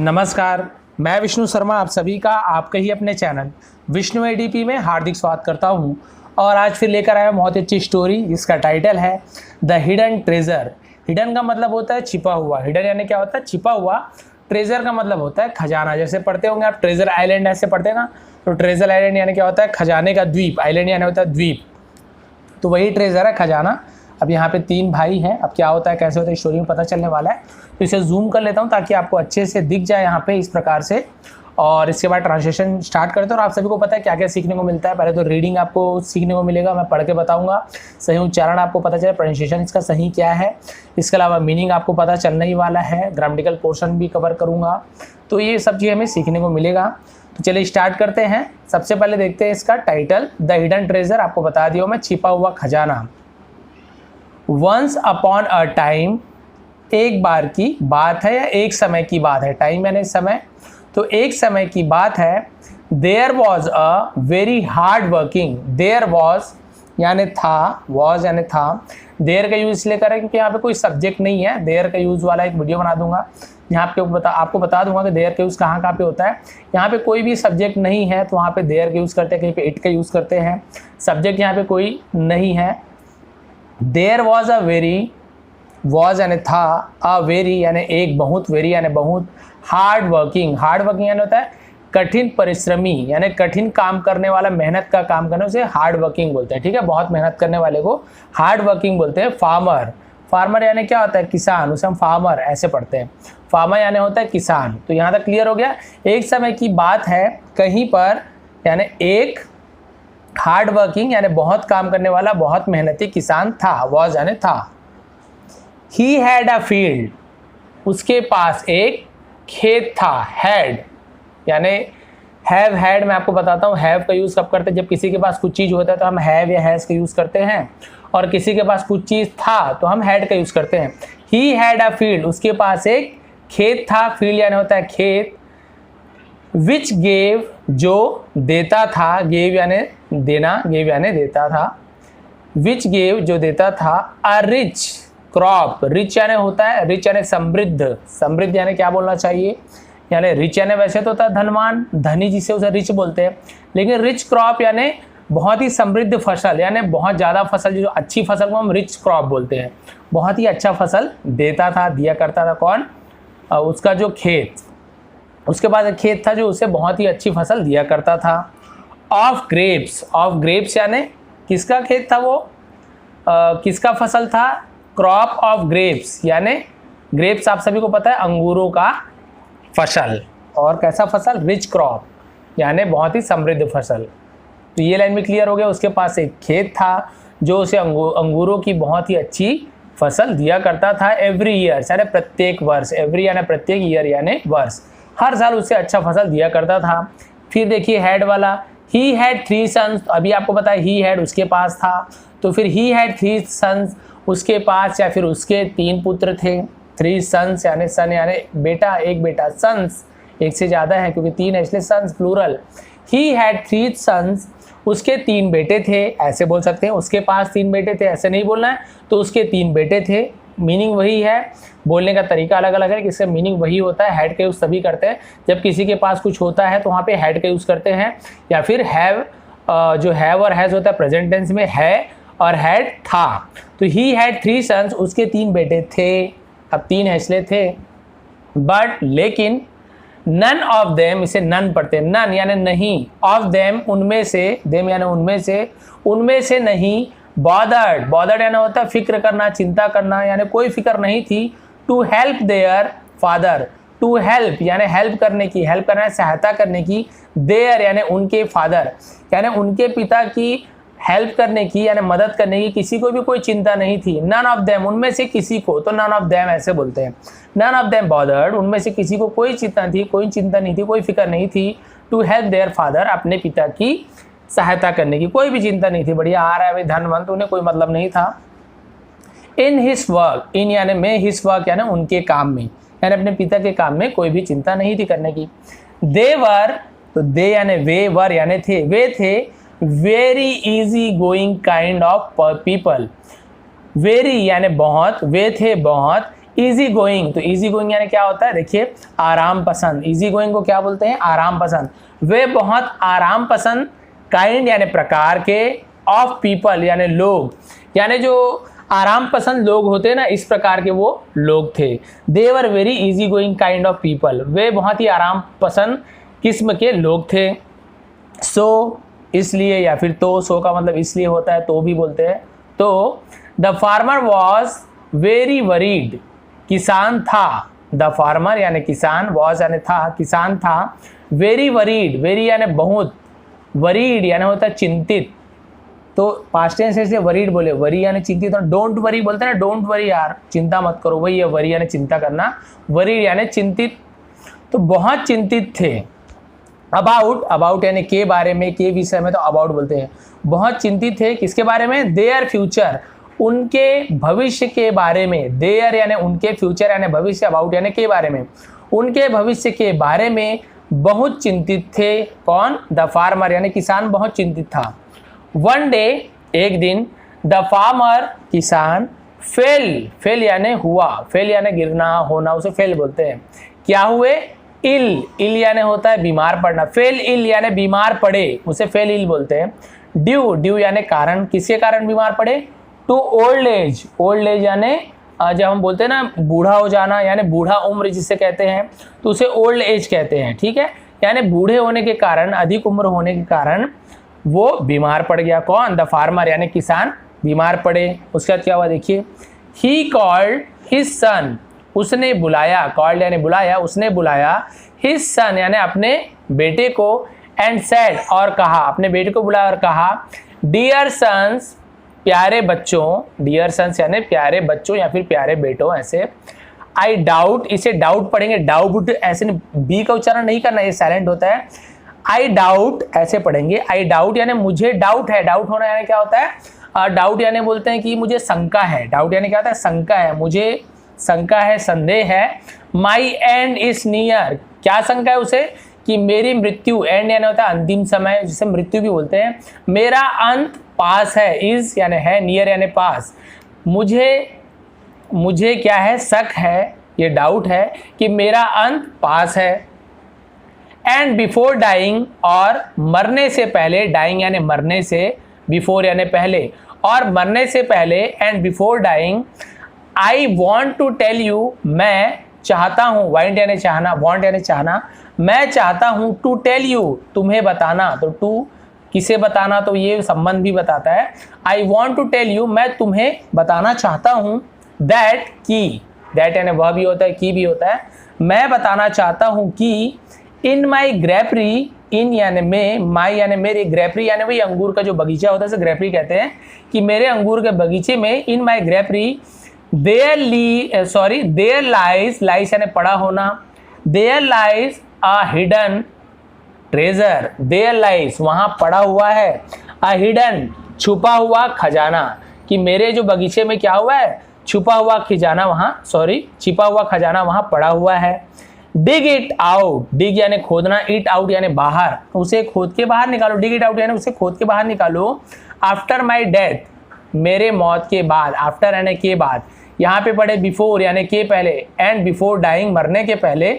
नमस्कार, मैं विष्णु शर्मा आप सभी का आपके ही अपने चैनल विष्णु एडीपी में हार्दिक स्वागत करता हूं। और आज फिर लेकर आया बहुत अच्छी स्टोरी जिसका टाइटल है द हिडन ट्रेजर। हिडन का मतलब होता है छिपा हुआ, हिडन यानी क्या होता है छिपा हुआ, ट्रेजर का मतलब होता है खजाना। जैसे पढ़ते होंगे आप ट्रेजर आइलैंड ऐसे पढ़ते हैं ना, तो ट्रेजर आइलैंड यानी क्या होता है खजाने का द्वीप, आइलैंड यानी होता है द्वीप, तो वही ट्रेजर है खजाना। अब यहाँ पे तीन भाई हैं, अब क्या होता है कैसे होता है स्टोरी में पता चलने वाला है। तो इसे जूम कर लेता हूँ ताकि आपको अच्छे से दिख जाए यहाँ पे इस प्रकार से, और इसके बाद ट्रांसलेशन स्टार्ट करते हैं। और आप सभी को पता है क्या क्या सीखने को मिलता है। पहले तो रीडिंग आपको सीखने को मिलेगा, मैं पढ़ के बताऊंगा, सही उच्चारण आपको पता चले, प्रोनाउंसिएशन इसका सही क्या है, इसके अलावा मीनिंग आपको पता चलने ही वाला है, ग्रामेटिकल पोर्शन भी कवर करूँगा, तो ये सब चीज़ हमें सीखने को मिलेगा। तो चलिए स्टार्ट करते हैं। सबसे पहले देखते हैं इसका टाइटल द हिडन ट्रेजर। आपको बता दिया मैं छिपा हुआ खजाना। वंस अपॉन अ टाइम, एक बार की बात है या एक समय की बात है, टाइम यानी समय, तो एक समय की बात है। There was a very hard working, there was यानी था, वॉज यानी था, देयर का यूज़ इसलिए करें क्योंकि यहाँ पे कोई सब्जेक्ट नहीं है। देयर का यूज़ वाला एक वीडियो बना दूंगा, यहाँ पे आपको बता दूंगा कि देयर का यूज़ कहाँ कहाँ पे होता है। यहाँ पे कोई भी सब्जेक्ट नहीं है तो वहाँ पे देयर का यूज़ करते हैं, कहीं पे इट का यूज़ करते हैं, सब्जेक्ट यहाँ पे कोई नहीं है। There was a very, was यानी था, अ वेरी यानी एक, बहुत, वेरी यानी बहुत, हार्ड वर्किंग, हार्ड वर्किंग यानी होता है कठिन परिश्रमी, यानी कठिन काम करने वाला, मेहनत का काम करने उसे हार्ड वर्किंग बोलते हैं। ठीक है, बहुत मेहनत करने वाले को हार्ड वर्किंग बोलते हैं। फार्मर, फार्मर यानी क्या होता है किसान, उसे हम फार्मर ऐसे पढ़ते हैं, फार्मर यानी होता है किसान। तो यहाँ तक क्लियर हो गया। एक समय की बात है कहीं पर, यानी एक हार्ड वर्किंग यानी बहुत काम करने वाला, बहुत मेहनती किसान था, वॉज यानी था। ही हैड अ फील्ड, उसके पास एक खेत था, हैड यानी हैव, हैड मैं आपको बताता हूँ हैव का यूज़ कब करते हैं, जब किसी के पास कुछ चीज़ होता है तो हम हैव या हैज़ का यूज़ करते हैं, और किसी के पास कुछ चीज़ था तो हम हैड का यूज़ करते हैं। ही हैड अ फील्ड, उसके पास एक खेत था, फील्ड यानी होता है खेत। विच गेव, जो देता था, गेव यानी देना, गेव यानी देता था, विच गेव जो देता था, अ रिच क्रॉप, रिच यानी होता है, रिच यानी समृद्ध, समृद्ध यानी क्या बोलना चाहिए, यानी रिच यानी वैसे तो होता है धनवान, धनी जिसे उसे रिच बोलते हैं, लेकिन रिच क्रॉप यानी बहुत ही समृद्ध फसल, यानी बहुत ज़्यादा फसल, जो अच्छी फसल को हम रिच क्रॉप बोलते हैं। बहुत ही अच्छा फसल देता था, दिया करता था कौन, उसका जो खेत, उसके पास एक खेत था जो उसे बहुत ही अच्छी फसल दिया करता था। ऑफ ग्रेप्स, ऑफ ग्रेप्स यानी किसका खेत था वो, किसका फसल था, क्रॉप ऑफ ग्रेप्स, यानी ग्रेप्स आप सभी को पता है अंगूरों का फसल, और कैसा फसल, रिच क्रॉप यानी बहुत ही समृद्ध फसल। तो ये लाइन में क्लियर हो गया। उसके पास एक खेत था जो उसे अंगूरों की बहुत ही अच्छी फसल दिया करता था। एवरी ईयर यानी प्रत्येक वर्ष, एवरी यानी प्रत्येक, ईयर यानी वर्ष, हर साल उससे अच्छा फसल दिया करता था। फिर देखिए हैड वाला, ही हैड 3 सन्स, अभी आपको पता है ही हैड उसके पास था, तो फिर ही हैड 3 सन्स, उसके पास या फिर उसके 3 पुत्र थे। 3 सन्स यानी सन यानी बेटा, एक बेटा, सन्स एक से ज़्यादा है क्योंकि 3 है इसलिए sons plural. He had 3 sons, उसके 3 बेटे थे, ऐसे बोल सकते हैं, उसके पास 3 बेटे थे, ऐसे नहीं बोलना है, तो उसके 3 बेटे थे, मीनिंग वही है, बोलने का तरीका अलग अलग है, किससे मीनिंग वही होता है। हैड का यूज़ तभी करते हैं जब किसी के पास कुछ होता है तो वहाँ पे हैड का यूज़ करते हैं, या फिर हैव, जो हैव और हैज़ होता है प्रेजेंट टेंस में, है और हैड था। तो ही हैड 3 सन्स, उसके 3 बेटे थे, अब 3 है इसलिए थे, बट लेकिन, नन ऑफ देम, इसे नन पढ़ते, नन यानी नहीं, ऑफ देम उनमें से, देम यानी उनमें से नहीं, बॉदर्ड, बॉदर्ड यानी होता है फिक्र करना, चिंता करना, यानी कोई फिक्र नहीं थी। To help their father, to help यानी हेल्प करने की, हेल्प करना है सहायता करने की, देयर यानी उनके फादर यानी उनके पिता की हेल्प करने की, यानी मदद करने की किसी को भी कोई चिंता नहीं थी। नन ऑफ देम, उनमें से किसी को, तो नन ऑफ देम ऐसे बोलते हैं, नन ऑफ देम बॉदर्ड, उनमें से किसी को कोई चिंता थी, कोई चिंता नहीं थी, कोई फिक्र नहीं थी। टू हेल्प देयर फादर, अपने पिता की सहायता करने की कोई भी चिंता नहीं थी, बढ़िया आ रहा है भाई धनवंत, उन्हें कोई मतलब नहीं था। इन हिज वर्क, इन यानी में, हिज वर्क यानी उनके काम में, यानी अपने पिता के काम में कोई भी चिंता नहीं थी करने की। दे वर, तो दे यानी वे, वर यानी थे, वे थे very easy going kind of people, very यानी बहुत, वे थे बहुत, इजी गोइंग, तो इजी गोइंग यानी क्या होता है, देखिए आराम पसंद, इजी गोइंग को क्या बोलते हैं, आराम पसंद। वे बहुत आराम पसंद काइंड यानी प्रकार के, ऑफ पीपल यानी लोग, यानी जो आराम पसंद लोग होते हैं ना, इस प्रकार के वो लोग थे। They were very easy going kind of people, वे बहुत ही आराम पसंद किस्म के लोग थे। सो इसलिए, या फिर तो, सो का मतलब इसलिए होता है, तो भी बोलते हैं। तो the farmer was very worried, किसान था, द फार्मर यानी किसान, वॉज यानी था, किसान था, वेरी वरीड, वेरी यानी बहुत, वरीड यानी होता है चिंतित, तो पास्ट टेंस से वरीड बोले, वरी यानी चिंतित, तो डोंट वरी बोलते हैं ना, डोंट वरी यार, चिंता मत करो, वही है वरी यानी चिंता करना, वरीड यानी चिंतित, तो बहुत चिंतित थे। अबाउट, अबाउट यानी के बारे में, के विषय में तो अबाउट बोलते हैं। बहुत चिंतित थे किसके बारे में, देयर फ्यूचर, उनके भविष्य के बारे में, देयर यानी उनके, फ्यूचर यानी भविष्य, अबाउट यानी के बारे में, उनके भविष्य के बारे में बहुत चिंतित थे। कौन, द फार्मर यानी किसान बहुत चिंतित था। वन डे, एक दिन, द फार्मर किसान, फेल, फेल यानी हुआ, फेल यानी गिरना, होना, उसे फेल बोलते हैं। क्या हुए, इल, इल यानी होता है बीमार पड़ना, फेल इल यानी बीमार पड़े, उसे फेल इल बोलते हैं। ड्यू, ड्यू यानी कारण, किसके कारण बीमार पड़े, to old age, old age यानी जब हम बोलते हैं ना बूढ़ा हो जाना, यानी बूढ़ा उम्र जिसे कहते हैं, तो उसे ओल्ड एज कहते हैं, ठीक है, यानी बूढ़े होने के कारण, अधिक उम्र होने के कारण वो बीमार पड़ गया। कौन, द फार्मर यानी किसान बीमार पड़े। उसके बाद क्या हुआ देखिए, ही कॉल्ड हिज सन, उसने बुलाया, कॉल्ड यानी बुलाया, उसने बुलाया, हिज सन यानी अपने बेटे को, एंड सेड और कहा, अपने बेटे को बुलाया और कहा, डियर सन्स, प्यारे बच्चों, डियर सन्स यानी प्यारे बच्चों या फिर प्यारे बेटों, ऐसे। आई डाउट, इसे डाउट पढ़ेंगे, डाउट ऐसे बी का उच्चारण नहीं करना, ये साइलेंट होता है। आई डाउट ऐसे पढ़ेंगे, आई डाउट यानी मुझे डाउट है, डाउट होना यानी क्या होता है, डाउट यानी बोलते हैं कि मुझे शंका है, डाउट यानी क्या होता है, शंका है, मुझे शंका है, संदेह है। माई एंड इज नियर, क्या शंका है उसे, कि मेरी मृत्यु, एंड यानी होता है अंतिम समय, जिसे मृत्यु भी बोलते हैं, मेरा अंत पास है, इज यानी है, नियर यानी पास, मुझे क्या है, शक है, ये डाउट है कि मेरा अंत पास है। एंड बिफोर डाइंग, और मरने से पहले, डाइंग यानी मरने से, बिफोर यानी पहले, और मरने से पहले, and before dying, I want to tell you, मैं चाहता हूँ, वांट यानी चाहना, वॉन्ट यानी चाहना, मैं चाहता हूँ, टू टेल यू तुम्हें बताना, तो टू किसे बताना, तो ये संबंध भी बताता है। I want to tell you, मैं तुम्हें बताना चाहता हूँ, दैट की, दैट यानी वह भी होता है, की भी होता है, मैं बताना चाहता हूँ कि इन माई ग्रेपरी, इन यानी में, माई यानी मेरे, ग्रेपरी यानी वही अंगूर का जो बगीचा होता है, उसे ग्रेपरी कहते हैं, कि मेरे अंगूर के बगीचे में, in my grapery, there lies, lies यानी पड़ा होना, there lies a hidden treasure, there lies वहाँ पड़ा हुआ है, अ हिडन छुपा हुआ खजाना, कि मेरे जो बगीचे में क्या हुआ है, छुपा हुआ खजाना वहाँ, छिपा हुआ खजाना वहाँ पड़ा हुआ है। डिग इट आउट, डिग यानी खोदना, इट आउट यानी बाहर, उसे खोद के बाहर निकालो, डिग इट आउट यानी उसे खोद के बाहर निकालो। आफ्टर माई डेथ, मेरे मौत के बाद, आफ्टर यानी के बाद, यहाँ पे पढ़े बिफोर यानी के पहले, एंड बिफोर डाइंग मरने के पहले,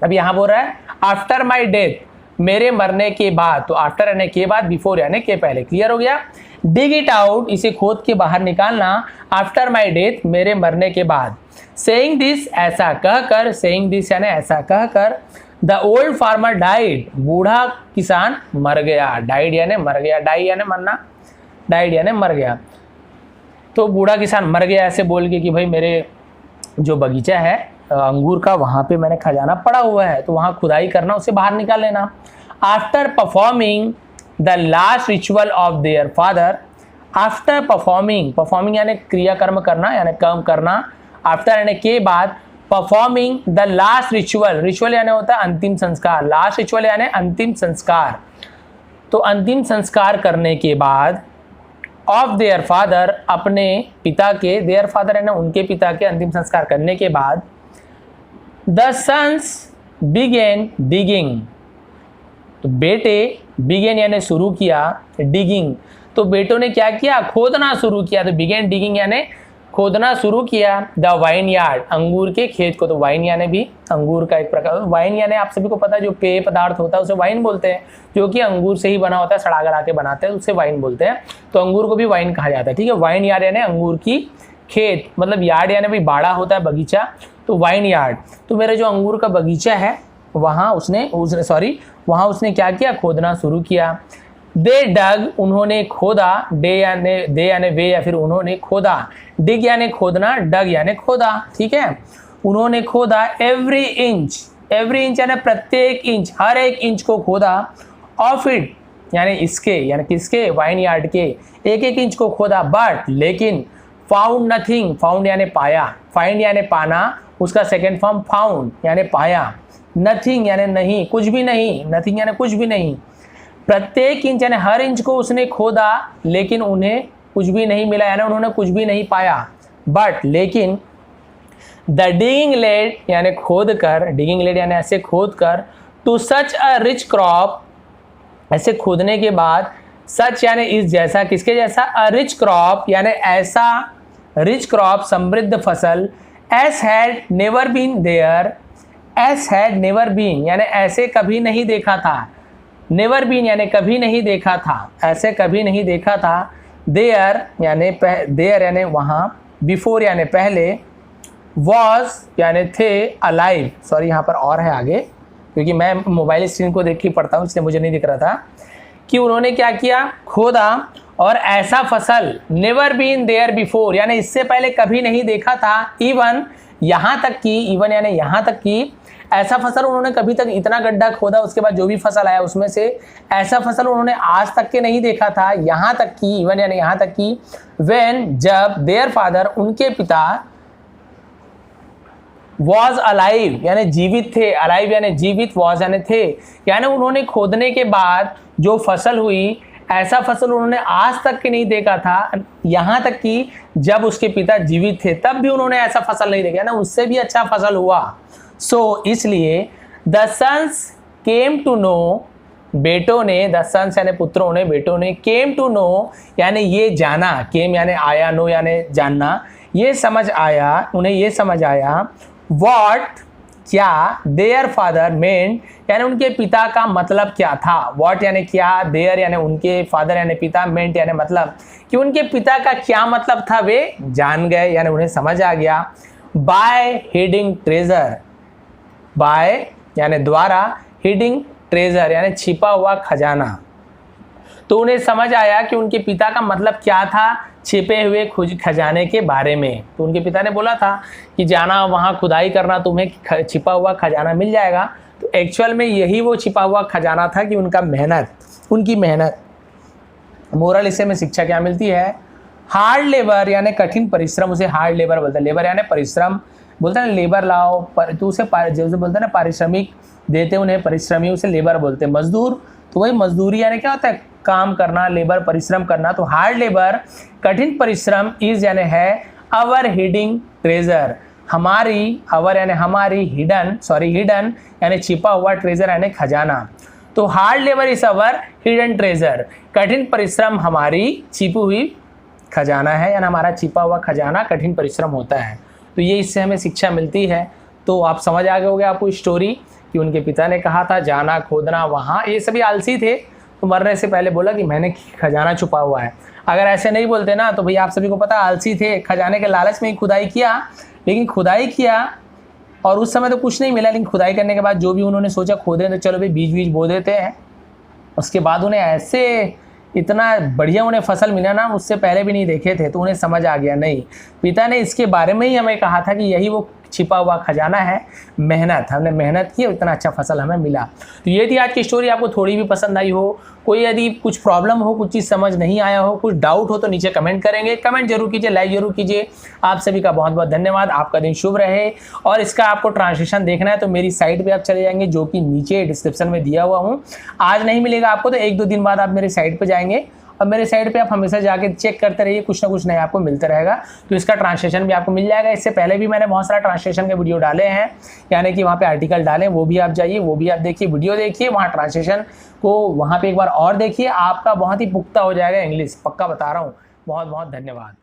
अब यहाँ बोल रहा है आफ्टर माई डेथ, मेरे मरने के बाद, तो आफ्टर यानी के बाद, बिफोर यानी के पहले, क्लियर हो गया। डिग इट आउट, इसे खोद के बाहर निकालना, आफ्टर माई डेथ, मेरे मरने के बाद। सेइंग दिस, ऐसा कहकर, सेइंग दिस यानी ऐसा कहकर, द ओल्ड फार्मर डाइड, बूढ़ा किसान मर गया, डाइड यानी मर गया, डाई यानी मरना, डाइड यानी मर गया, तो बूढ़ा किसान मर गया ऐसे बोल के कि भाई मेरे जो बगीचा है अंगूर का, वहाँ पे मैंने खजाना पड़ा हुआ है, तो वहाँ खुदाई करना, उसे बाहर निकाल लेना। After performing the last ritual of their father, after performing, performing यानी क्रियाकर्म करना, यानी कर्म करना, आफ्टर यानी के बाद, performing the last ritual, ritual यानी होता है अंतिम संस्कार, लास्ट रिचुअल यानी अंतिम संस्कार, तो अंतिम संस्कार करने के बाद, ऑफ देयर फादर, अपने पिता के, देयर फादर यानी उनके पिता के अंतिम संस्कार करने के बाद, द सन्स बिगेन डिगिंग, तो बेटे, बिगेन यानी शुरू किया, डिगिंग तो बेटों ने क्या किया, खोदना शुरू किया, तो बिगेन डिगिंग यानी खोदना शुरू किया द वाइन यार्ड, अंगूर के खेत को। तो वाइन यानी भी अंगूर का एक प्रकार, वाइन यानी आप सभी को पता है जो पेय पदार्थ होता है उसे वाइन बोलते हैं, जो कि अंगूर से ही बना होता है, सड़ा गला के बनाते हैं उसे वाइन बोलते हैं। तो अंगूर को भी वाइन कहा जाता है, ठीक है। वाइन यार्ड यानी अंगूर की खेत, मतलब यार्ड यानी भाई बाड़ा होता है, बगीचा, तो वाइन यार्ड। तो मेरा जो अंगूर का बगीचा है वहाँ उसने क्या किया, खोदना शुरू किया। दे डग, उन्होंने खोदा, दे यानी वे या फिर उन्होंने खोदा, डिग यानी खोदना, डग यानी खोदा, ठीक है। उन्होंने खोदा एवरी इंच यानी प्रत्येक इंच, हर एक इंच को खोदा, ऑफ इट यानी इसके, यानी किसके, वाइन यार्ड के एक एक इंच को खोदा, बट लेकिन फाउंड नथिंग, फाउंड यानी पाया, फाइंड यानी पाना, उसका सेकेंड फॉर्म फाउंड यानी पाया, नथिंग यानी नहीं, कुछ भी नहीं, नथिंग यानी कुछ भी नहीं। प्रत्येक इंच यानी हर इंच को उसने खोदा, लेकिन उन्हें कुछ भी नहीं मिला, यानी उन्होंने कुछ भी नहीं पाया। बट लेकिन द डिगिंग लेड यानी खोद कर, डिगिंग लेड यानी ऐसे खोद कर, to such a rich crop, ऐसे खोदने के बाद, सच यानी इस जैसा, किसके जैसा, अ रिच क्रॉप यानी ऐसा, रिच क्रॉप समृद्ध फसल, as had never been there, as had never been यानी ऐसे कभी नहीं देखा था, नेवर बीन यानी कभी नहीं देखा था, ऐसे कभी नहीं देखा था, देयर यानी वहाँ, बिफोर यानी पहले, वॉज यानी थे, अलाइव, सॉरी यहाँ पर और है आगे क्योंकि मैं मोबाइल स्क्रीन को देख के पढ़ता हूँ इसलिए मुझे नहीं दिख रहा था, कि उन्होंने क्या किया, खोदा, और ऐसा फसल, नेवर बीन देयर बिफोर यानी इससे पहले कभी नहीं देखा था, इवन यहाँ तक कि, इवन यानी यहाँ तक कि, ऐसा फसल उन्होंने कभी तक इतना गड्ढा खोदा, उसके बाद जो भी फसल आया उसमें से ऐसा फसल उन्होंने आज तक के नहीं देखा था, यहाँ तक कि, इवन यानी यहाँ तक कि, व्हेन जब, देयर फादर उनके पिता, वॉज अलाइव यानी जीवित थे, अलाइव यानी जीवित, वॉज यानी थे, यानी उन्होंने खोदने के बाद जो फसल हुई, ऐसा फसल उन्होंने आज तक के नहीं देखा था, यहाँ तक कि जब उसके पिता जीवित थे तब भी उन्होंने ऐसा फसल नहीं देखा ना, उससे भी अच्छा फसल हुआ। सो इसलिए the sons came to know, बेटों ने, द सन्स यानी पुत्रों ने, बेटों ने, केम टू नो यानी ये जाना, केम यानी आया, नो यानी जानना, ये समझ आया, उन्हें ये समझ आया, व्हाट क्या, देयर फादर मेंट यानी उनके पिता का मतलब क्या था, व्हाट यानी क्या, देयर यानी उनके, फादर यानी पिता, मेंट यानी मतलब, कि उनके पिता का क्या मतलब था वे जान गए, यानी उन्हें समझ आ गया। बाय हिडिंग ट्रेजर, बाय यानी द्वारा, हिडिंग ट्रेजर यानी छिपा हुआ खजाना, तो उन्हें समझ आया कि उनके पिता का मतलब क्या था छिपे हुए खजाने के बारे में। तो उनके पिता ने बोला था कि जाना वहाँ खुदाई करना, तुम्हें छिपा हुआ खजाना मिल जाएगा। तो एक्चुअल में यही वो छिपा हुआ खजाना था कि उनकी मेहनत। मोरल इससे में शिक्षा क्या मिलती है, हार्ड लेबर यानी कठिन परिश्रम, उसे हार्ड लेबर बोलते हैं, लेबर यानी परिश्रम, बोलते हैं लेबर लाओ, तो उसे जैसे बोलते हैं ना पारिश्रमिक देते उन्हें परिश्रमी, उसे लेबर बोलते हैं। मजदूर, तो वही मजदूरी यानी क्या होता है, काम करना, लेबर परिश्रम करना। तो हार्ड लेबर कठिन परिश्रम, इज यानी है, अवर हिडिंग ट्रेजर हमारी, अवर यानी हमारी, हिडन यानी छिपा हुआ, ट्रेजर यानी खजाना। तो hard labour is our hidden treasure, कठिन परिश्रम हमारी छिपी हुई खजाना है, यानी हमारा छिपा हुआ खजाना कठिन परिश्रम होता है। तो ये इससे हमें शिक्षा मिलती है। तो आप समझ आ गए होंगे आपको स्टोरी कि उनके पिता ने कहा था जाना खोदना वहाँ, ये सभी आलसी थे तो मरने से पहले बोला कि मैंने खजाना छुपा हुआ है। अगर ऐसे नहीं बोलते ना तो भैया आप सभी को पता आलसी थे, खजाने के लालच में ही खुदाई किया, लेकिन खुदाई किया और उस समय तो कुछ नहीं मिला, लेकिन खुदाई करने के बाद जो भी उन्होंने सोचा खोदे तो चलो भाई बीज बो देते हैं, उसके बाद उन्हें ऐसे इतना बढ़िया उन्हें फसल मिला ना, उससे पहले भी नहीं देखे थे। तो उन्हें समझ आ गया नहीं, पिता ने इसके बारे में ही हमें कहा था कि यही वो छिपा हुआ खजाना है, मेहनत, हमने मेहनत की इतना अच्छा फसल हमें मिला। तो ये थी आज की स्टोरी। आपको थोड़ी भी पसंद आई हो, कोई यदि कुछ प्रॉब्लम हो, कुछ चीज़ समझ नहीं आया हो, कुछ डाउट हो तो नीचे कमेंट करेंगे, कमेंट जरूर कीजिए, लाइक जरूर कीजिए। आप सभी का बहुत बहुत धन्यवाद, आपका दिन शुभ रहे। और इसका आपको ट्रांसलेशन देखना है तो मेरी साइट पे आप चले जाएंगे जो कि नीचे डिस्क्रिप्शन में दिया हुआ हूँ। आज नहीं मिलेगा आपको तो 1-2 दिन बाद आप मेरे साइट पर जाएंगे और मेरे साइट पे आप हमेशा जाके चेक करते रहिए, कुछ ना कुछ नया आपको मिलता रहेगा। तो इसका ट्रांसलेशन भी आपको मिल जाएगा। इससे पहले भी मैंने बहुत सारा ट्रांसलेशन के वीडियो डाले हैं, यानी कि वहाँ पे आर्टिकल डालें, वो भी आप जाइए, वो भी आप देखिए, वीडियो देखिए, वहाँ ट्रांसलेशन को वहाँ पे एक बार और देखिए, आपका बहुत ही पुख्ता हो जाएगा इंग्लिश, पक्का बता रहा हूँ। बहुत बहुत धन्यवाद।